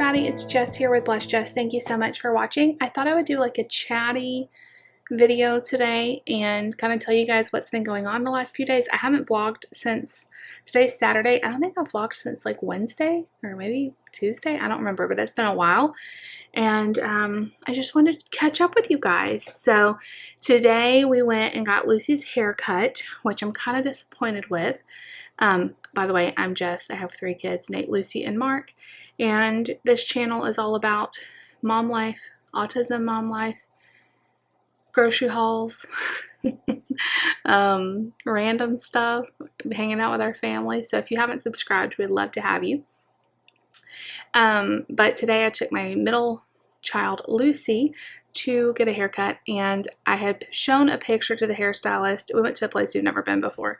everybody, it's Jess here with Bless Jess. Thank you so much for watching. I thought I would do like a chatty video today and kind of tell you guys what's been going on the last few days. I haven't vlogged since today's Saturday. I don't think I've vlogged since like Wednesday or maybe Tuesday. I don't remember, but it's been a while. And I just wanted to catch up with you guys. So today we went and got Lucy's haircut, which I'm kind of disappointed with. By the way, I'm Jess. I have 3 kids, Nate, Lucy, and Mark. And this channel is all about mom life, autism mom life, grocery hauls, random stuff, hanging out with our family. So if you haven't subscribed, we'd love to have you. But today I took my middle child, Lucy, to get a haircut, and I had shown a picture to the hairstylist. We went to a place we've never been before,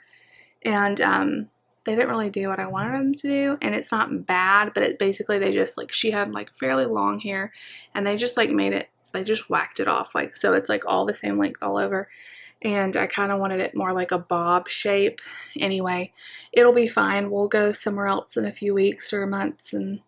and they didn't really do what I wanted them to do, and it's not bad, but it basically, they just like, she had like fairly long hair, and they just like made it, they just whacked it off, like, so it's like all the same length all over, and I kind of wanted it more like a bob shape. Anyway, it'll be fine. We'll go somewhere else in a few weeks or months and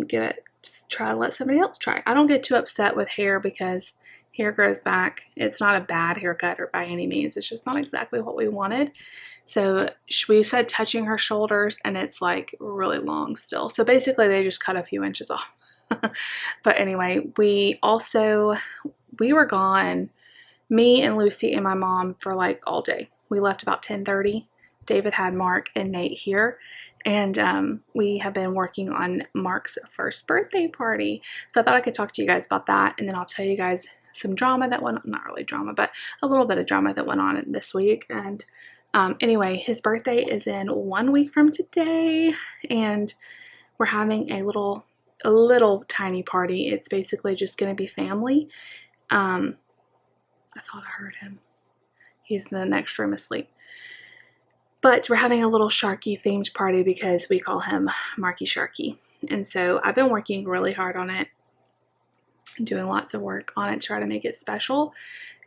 get it, just try to let somebody else try. I don't get too upset with hair because hair grows back. It's not a bad haircut or by any means. It's just not exactly what we wanted. So we said touching her shoulders, and it's like really long still. So basically they just cut a few inches off. But anyway, we were gone, me and Lucy and my mom, for like all day. We left about 10:30. David had Mark and Nate here, and we have been working on Mark's first birthday party. So I thought I could talk to you guys about that, and then I'll tell you guys some drama that went, not really drama, but a little bit of drama that went on this week. And anyway, his birthday is in 1 week from today, and we're having a little tiny party. It's basically just going to be family. I thought I heard him. He's in the next room asleep. But we're having a little Sharky themed party because we call him Marky Sharky. And so I've been working really hard on it, doing lots of work on it to try to make it special.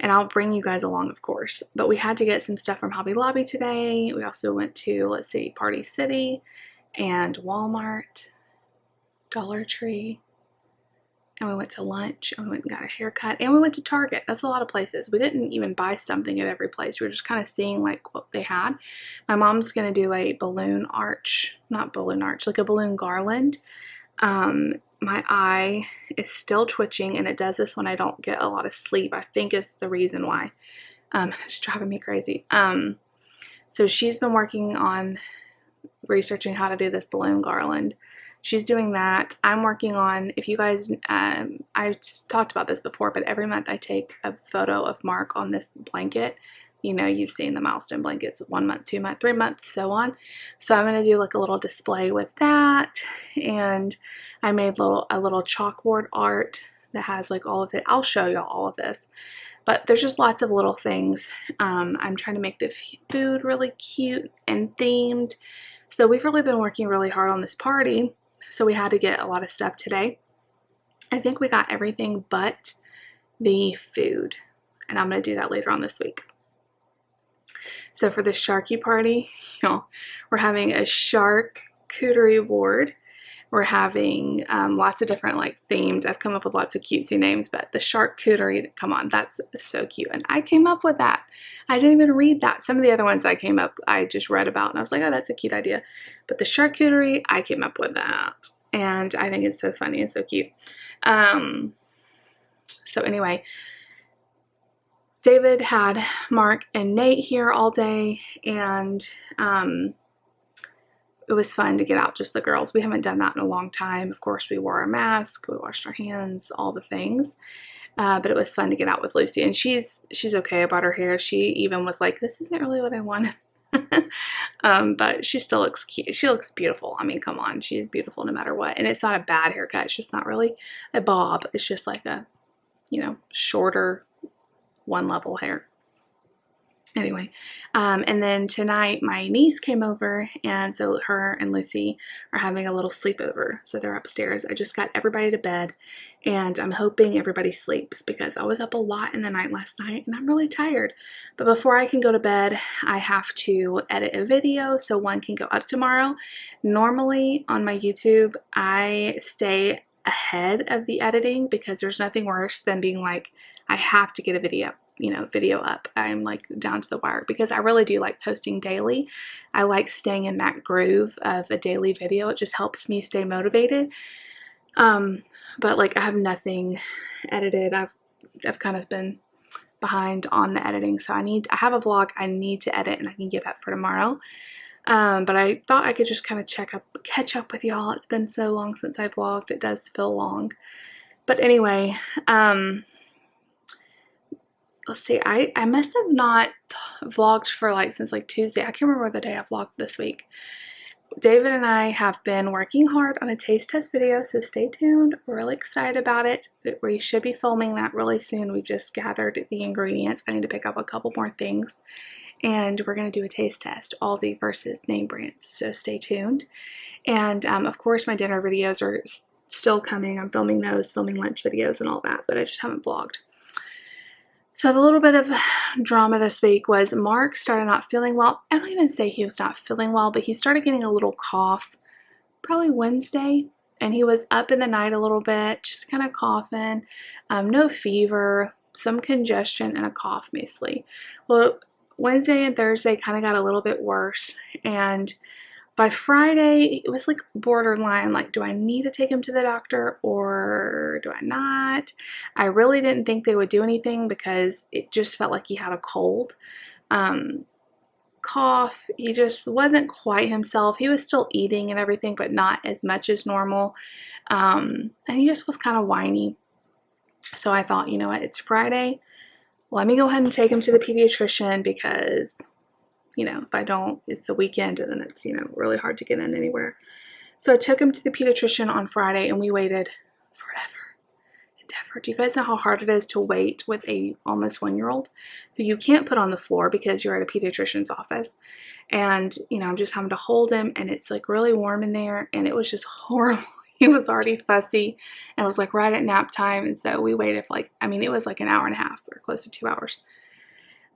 And I'll bring you guys along, of course. But we had to get some stuff from Hobby Lobby today. We also went to, let's see, Party City and Walmart, Dollar Tree, and we went to lunch, and we went and got a haircut, and we went to Target. That's a lot of places. We didn't even buy something at every place. We were just kind of seeing like what they had. My mom's gonna do a balloon arch, not balloon arch, like a balloon garland. My eye is still twitching, and it does this when I don't get a lot of sleep. I think it's the reason why. It's driving me crazy. So she's been working on researching how to do this balloon garland. She's doing that. I'm working on, if you guys, I've talked about this before, but every month I take a photo of Mark on this blanket. You know, you've seen the milestone blankets, 1 month, 2 month, 3 months, so on. So I'm going to do like a little display with that. And I made a little chalkboard art that has like all of it. I'll show y'all all of this. But there's just lots of little things. I'm trying to make the food really cute and themed. So we've really been working really hard on this party. So we had to get a lot of stuff today. I think we got everything but the food. And I'm going to do that later on this week. So for the Sharky party, y'all, we're having a charcuterie board. We're having lots of different like themed. I've come up with lots of cutesy names, but the charcuterie, come on, that's so cute. And I came up with that. I didn't even read that. Some of the other ones I just read about, and I was like, oh, that's a cute idea. But the charcuterie, I came up with that. And I think it's so funny and so cute. So anyway, David had Mark and Nate here all day, and it was fun to get out, just the girls. We haven't done that in a long time. Of course, we wore a mask, we washed our hands, all the things. But it was fun to get out with Lucy, and she's okay about her hair. She even was like, this isn't really what I wanted. But she still looks cute. She looks beautiful. I mean, come on, she's beautiful no matter what. And it's not a bad haircut. It's just not really a bob. It's just like a, you know, shorter, one level hair. Anyway, and then tonight my niece came over, and so her and Lucy are having a little sleepover. So they're upstairs. I just got everybody to bed, and I'm hoping everybody sleeps because I was up a lot in the night last night and I'm really tired. But before I can go to bed, I have to edit a video so one can go up tomorrow. Normally on my YouTube, I stay ahead of the editing because there's nothing worse than being like, I have to get a video up. I'm like down to the wire because I really do like posting daily. I like staying in that groove of a daily video. It just helps me stay motivated. But like I have nothing edited. I've kind of been behind on the editing, so I have a vlog I need to edit and I can get that for tomorrow. But I thought I could just kind of catch up with y'all. It's been so long since I vlogged. It does feel long. But anyway, let's see, I must have not vlogged for since Tuesday. I can't remember the day I vlogged this week. David and I have been working hard on a taste test video, so stay tuned. We're really excited about it. We should be filming that really soon. We just gathered the ingredients. I need to pick up a couple more things. And we're going to do a taste test, Aldi versus name brands, so stay tuned. And of course my dinner videos are still coming. I'm filming those, filming lunch videos and all that, but I just haven't vlogged. So the little bit of drama this week was Mark started not feeling well. I don't even say he was not feeling well, but he started getting a little cough probably Wednesday, and he was up in the night a little bit, just kind of coughing, no fever, some congestion and a cough mostly. Well, Wednesday and Thursday kind of got a little bit worse, and by Friday, it was like borderline, like, do I need to take him to the doctor or do I not? I really didn't think they would do anything because it just felt like he had a cold. Cough, he just wasn't quite himself. He was still eating and everything, but not as much as normal. And he just was kind of whiny. So I thought, you know what, it's Friday. Let me go ahead and take him to the pediatrician because if I don't, it's the weekend and then it's, really hard to get in anywhere. So I took him to the pediatrician on Friday and we waited forever and ever. Do you guys know how hard it is to wait with a almost 1-year-old who you can't put on the floor because you're at a pediatrician's office? And, I'm just having to hold him and it's like really warm in there and it was just horrible. He was already fussy and it was like right at nap time. And so we waited for it was like an hour and a half or close to 2 hours.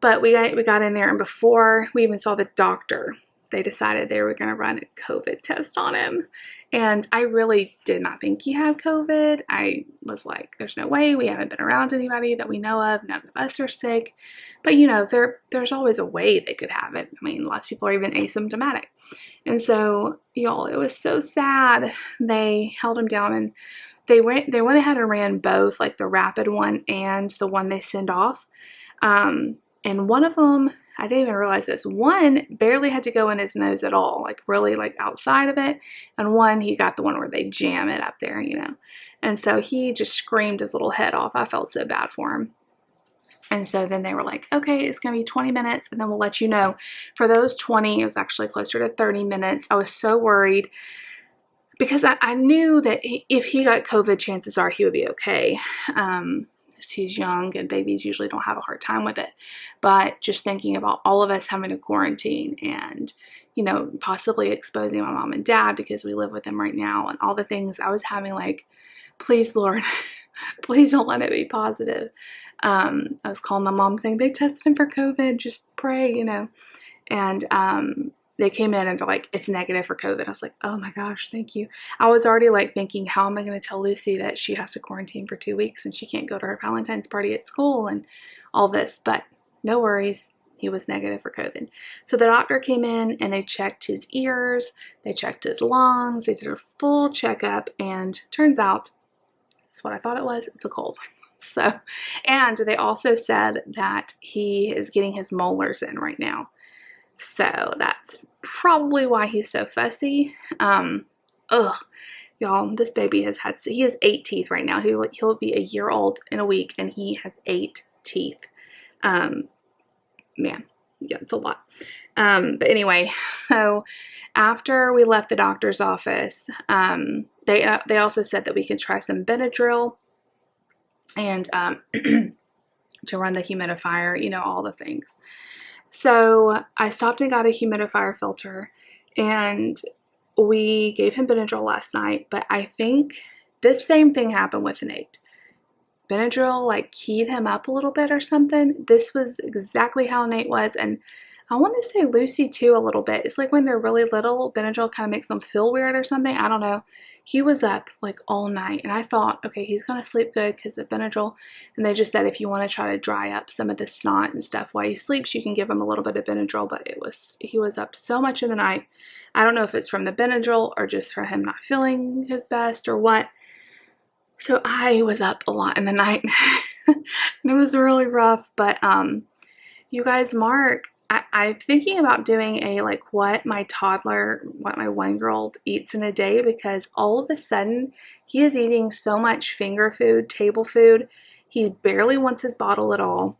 But we got in there, and before we even saw the doctor, they decided they were going to run a COVID test on him. And I really did not think he had COVID. I was like, there's no way. We haven't been around anybody that we know of. None of us are sick. But, there's always a way they could have it. Lots of people are even asymptomatic. And so, y'all, it was so sad. They held him down, and they went ahead and ran both, like the rapid one and the one they send off. And one of them, I didn't even realize this, one barely had to go in his nose at all, really outside of it. And one, he got the one where they jam it up there, And so he just screamed his little head off. I felt so bad for him. And so then they were like, okay, it's going to be 20 minutes and then we'll let you know. For those 20, it was actually closer to 30 minutes. I was so worried because I knew that if he got COVID, chances are he would be okay. He's young and babies usually don't have a hard time with it. But just thinking about all of us having to quarantine and, possibly exposing my mom and dad because we live with them right now and all the things, I was having please, Lord, please don't let it be positive. I was calling my mom saying, they tested him for COVID, just pray, And they came in and they're like, it's negative for COVID. I was like, oh my gosh, thank you. I was already thinking, how am I going to tell Lucy that she has to quarantine for 2 weeks and she can't go to her Valentine's party at school and all this, but no worries. He was negative for COVID. So the doctor came in and they checked his ears, they checked his lungs, they did a full checkup, and turns out it's what I thought it was. It's a cold. So, and they also said that he is getting his molars in right now. So that's probably why he's so fussy. Y'all, this baby he has 8 teeth right now. He'll be a year old in a week and he has 8 teeth. Man, yeah, it's a lot. But anyway, so after we left the doctor's office, they also said that we could try some Benadryl and to run the humidifier, all the things. So I stopped and got a humidifier filter, and we gave him Benadryl last night, but I think this same thing happened with Nate. Benadryl like keyed him up a little bit or something. This was exactly how Nate was, and I want to say Lucy too a little bit. It's like when they're really little, Benadryl kind of makes them feel weird or something. I don't know. He was up like all night, and I thought, okay, he's gonna sleep good because of Benadryl. And they just said if you want to try to dry up some of the snot and stuff while he sleeps, you can give him a little bit of Benadryl. But he was up so much in the night. I don't know if it's from the Benadryl or just for him not feeling his best or what. So I was up a lot in the night and it was really rough. But you guys, Mark, I'm thinking about doing a like what my 1-year-old eats in a day, because all of a sudden he is eating so much finger food, table food. He barely wants his bottle at all.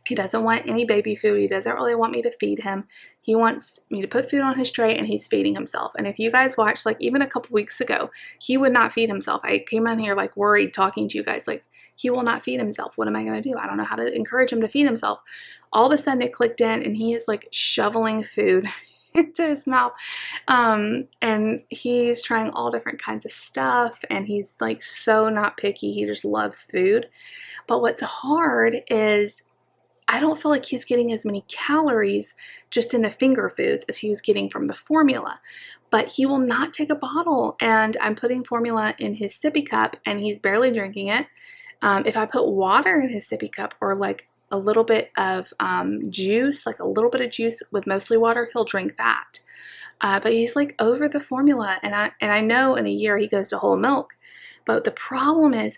He doesn't want any baby food. He doesn't really want me to feed him. He wants me to put food on his tray, and he's feeding himself. And if you guys watched, like even a couple weeks ago, he would not feed himself. I came in here like worried talking to you guys, like he will not feed himself. What am I going to do? I don't know how to encourage him to feed himself. All of a sudden it clicked in, and he is like shoveling food into his mouth. And he's trying all different kinds of stuff, and he's like so not picky. He just loves food. But what's hard is I don't feel like he's getting as many calories just in the finger foods as he was getting from the formula. But he will not take a bottle, and I'm putting formula in his sippy cup, and he's barely drinking it. If I put water in his sippy cup, or like a little bit of juice, like a little bit of juice with mostly water, he'll drink that. But he's like over the formula, and I know in a year he goes to whole milk. But the problem is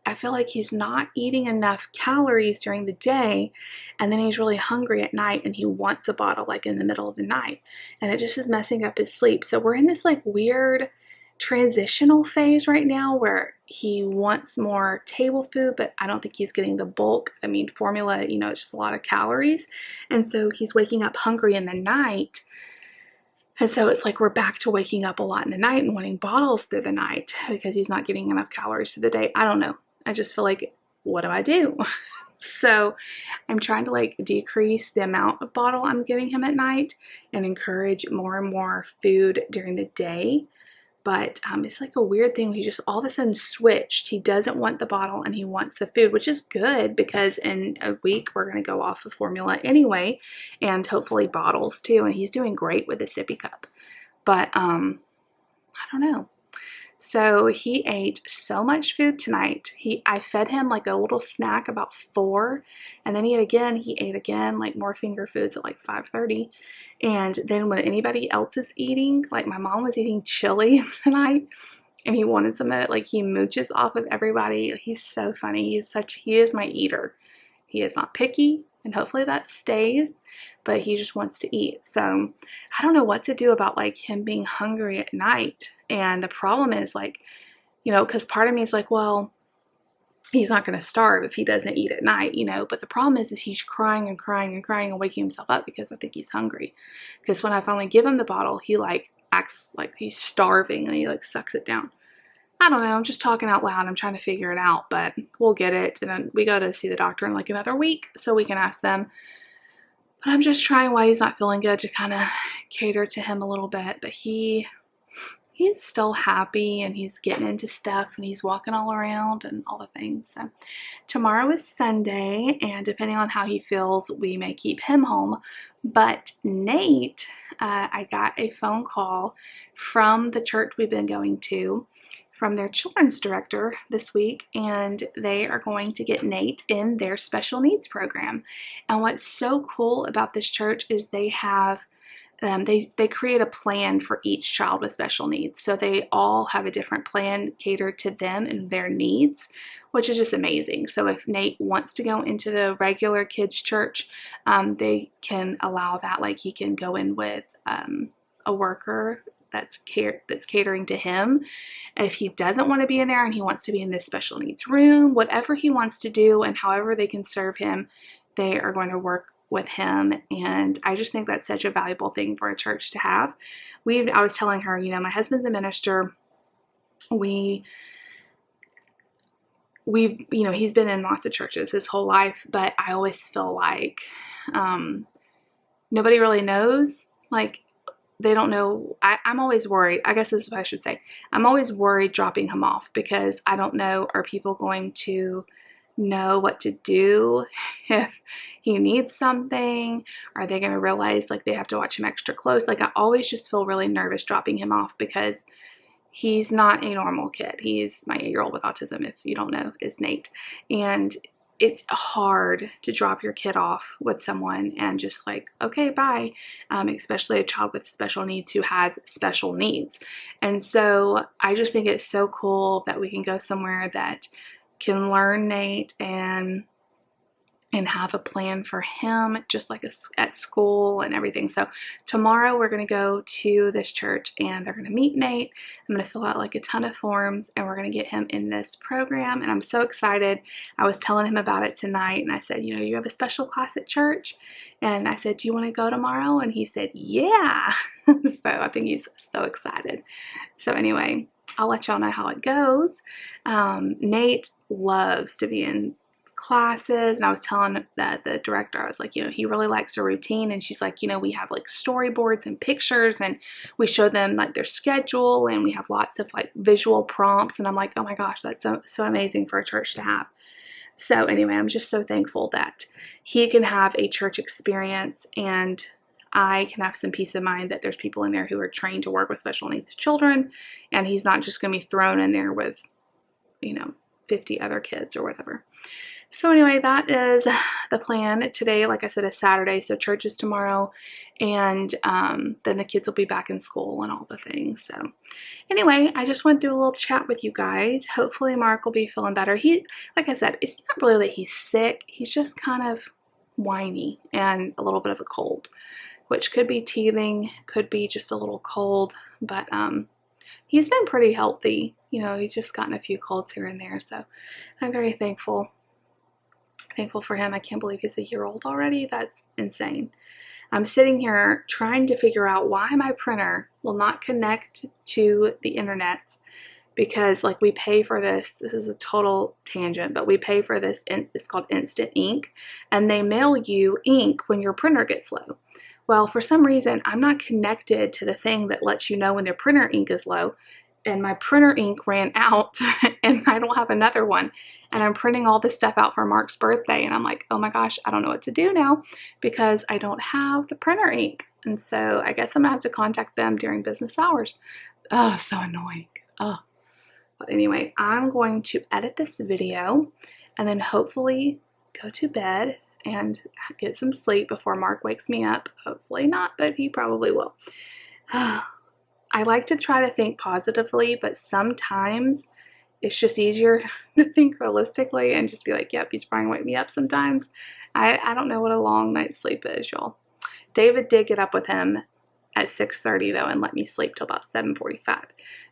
I feel like he's not eating enough calories during the day, and then he's really hungry at night, and he wants a bottle like in the middle of the night, and it just is messing up his sleep. So we're in this like weird transitional phase right now where he wants more table food, but I don't think he's getting the bulk. I mean, formula, you know, it's just a lot of calories, and so he's waking up hungry in the night. And so it's like we're back to waking up a lot in the night and wanting bottles through the night because he's not getting enough calories through the day. I don't know. I just feel like, what do I do? So I'm trying to like decrease the amount of bottle I'm giving him at night and encourage more and more food during the day. But it's like a weird thing. He just all of a sudden switched. He doesn't want the bottle and he wants the food, which is good because in a week we're going to go off of formula anyway, and hopefully bottles too. And he's doing great with the sippy cup. But I don't know. So he ate so much food tonight. I fed him like a little snack about 4, and then he ate again, like more finger foods at like 5:30. And then when anybody else is eating, like my mom was eating chili tonight, and he wanted some of it. Like he mooches off of everybody. He's so funny. He is my eater. He is not picky, and hopefully that stays, but he just wants to eat. So I don't know what to do about like him being hungry at night. And the problem is like, you know, because part of me is like, well, he's not going to starve if he doesn't eat at night, you know. But the problem is he's crying and crying and crying and waking himself up because I think he's hungry. Because when I finally give him the bottle, he like acts like he's starving and he like sucks it down. I don't know. I'm just talking out loud. I'm trying to figure it out, but we'll get it. And then we go to see the doctor in like another week so we can ask them. But I'm just trying while he's not feeling good to kind of cater to him a little bit. But he's still happy, and he's getting into stuff, and he's walking all around and all the things. So tomorrow is Sunday, and depending on how he feels, we may keep him home. But Nate, I got a phone call from the church we've been going to, from their children's director this week, and they are going to get Nate in their special needs program. And what's so cool about this church is they have they create a plan for each child with special needs. So they all have a different plan catered to them and their needs, which is just amazing. So if Nate wants to go into the regular kids church, they can allow that. Like he can go in with a worker that's catering to him. If he doesn't want to be in there and he wants to be in this special needs room, whatever he wants to do and however they can serve him, they are going to work with him. And I just think that's such a valuable thing for a church to have. I was telling her, you know, my husband's a minister. We he's been in lots of churches his whole life, but I always feel like nobody really knows. Like, they don't know. I'm always worried. I guess this is what I should say. I'm always worried dropping him off because I don't know, are people going to know what to do if he needs something? Are they going to realize like they have to watch him extra close? Like, I always just feel really nervous dropping him off because he's not a normal kid. He's my 8-year-old with autism, if you don't know, is Nate. And it's hard to drop your kid off with someone and just like, okay, bye. Especially a child with special needs who has special needs. And so I just think it's so cool that we can go somewhere that can learn Nate and have a plan for him, just like at school and everything. So tomorrow we're going to go to this church and they're going to meet Nate. I'm going to fill out like a ton of forms and we're going to get him in this program. And I'm so excited. I was telling him about it tonight and I said, you know, you have a special class at church. And I said, do you want to go tomorrow? And he said, yeah. So I think he's so excited. So anyway, I'll let y'all know how it goes. Nate loves to be in classes, and I was telling the director, I was like, you know, he really likes a routine. And she's like, you know, we have like storyboards and pictures and we show them like their schedule and we have lots of like visual prompts. And I'm like, oh my gosh, that's so amazing for a church to have. So anyway, I'm just so thankful that he can have a church experience and I can have some peace of mind that there's people in there who are trained to work with special needs children, and he's not just going to be thrown in there with, you know, 50 other kids or whatever. So anyway, that is the plan. Today, like I said, is Saturday, so church is tomorrow, and then the kids will be back in school and all the things. So anyway, I just want to do a little chat with you guys. Hopefully Mark will be feeling better. He, like I said, it's not really that he's sick. He's just kind of whiny and a little bit of a cold, which could be teething, could be just a little cold, but he's been pretty healthy. You know, he's just gotten a few colds here and there, so I'm very thankful for him. I can't believe he's a year old already. That's insane. I'm sitting here trying to figure out why my printer will not connect to the internet, because like we pay for this is a total tangent, but we pay for this, it's called Instant Ink, and they mail you ink when your printer gets low. Well, for some reason, I'm not connected to the thing that lets you know when their printer ink is low, and my printer ink ran out and I don't have another one. And I'm printing all this stuff out for Mark's birthday, and I'm like, oh my gosh, I don't know what to do now because I don't have the printer ink. And so I guess I'm gonna have to contact them during business hours. Oh, so annoying. Oh. But anyway, I'm going to edit this video and then hopefully go to bed and get some sleep before Mark wakes me up. Hopefully not, but he probably will. I like to try to think positively, but sometimes it's just easier to think realistically and just be like, yep, he's probably gonna wake me up sometimes. I don't know what a long night's sleep is, y'all. David did get up with him at 6:30 though and let me sleep till about 7:45.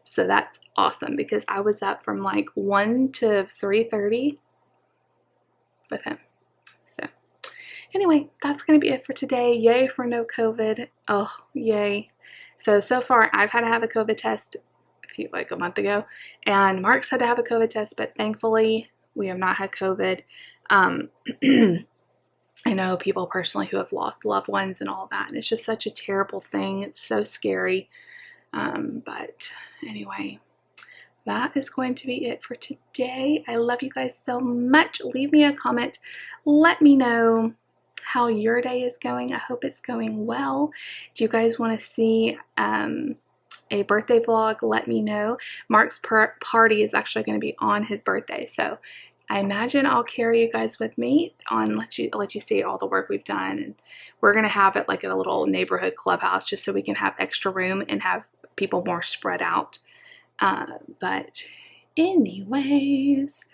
So that's awesome because I was up from like 1 to 3:30 with him. So anyway, that's going to be it for today. Yay for no COVID. Oh, yay. So far I've had to have a COVID test like a month ago, and Mark's had to have a COVID test, but thankfully we have not had COVID. I know people personally who have lost loved ones and all that, and it's just such a terrible thing. It's so scary. But anyway, that is going to be it for today. I love you guys so much. Leave me a comment. Let me know how your day is going. I hope it's going well. If you guys want to see a birthday vlog, let me know. Mark's party is actually going to be on his birthday, so I imagine I'll carry you guys with me on let you see all the work we've done, and we're gonna have it like at a little neighborhood clubhouse just so we can have extra room and have people more spread out. But anyways,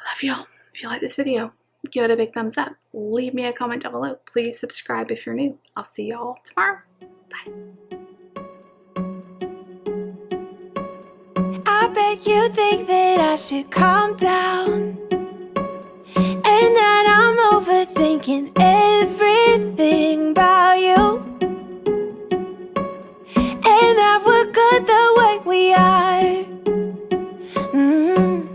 love y'all. If you like this video, give it a big thumbs up. Leave me a comment down below. Please subscribe if you're new. I'll see y'all tomorrow. Bye. I bet you think that I should calm down.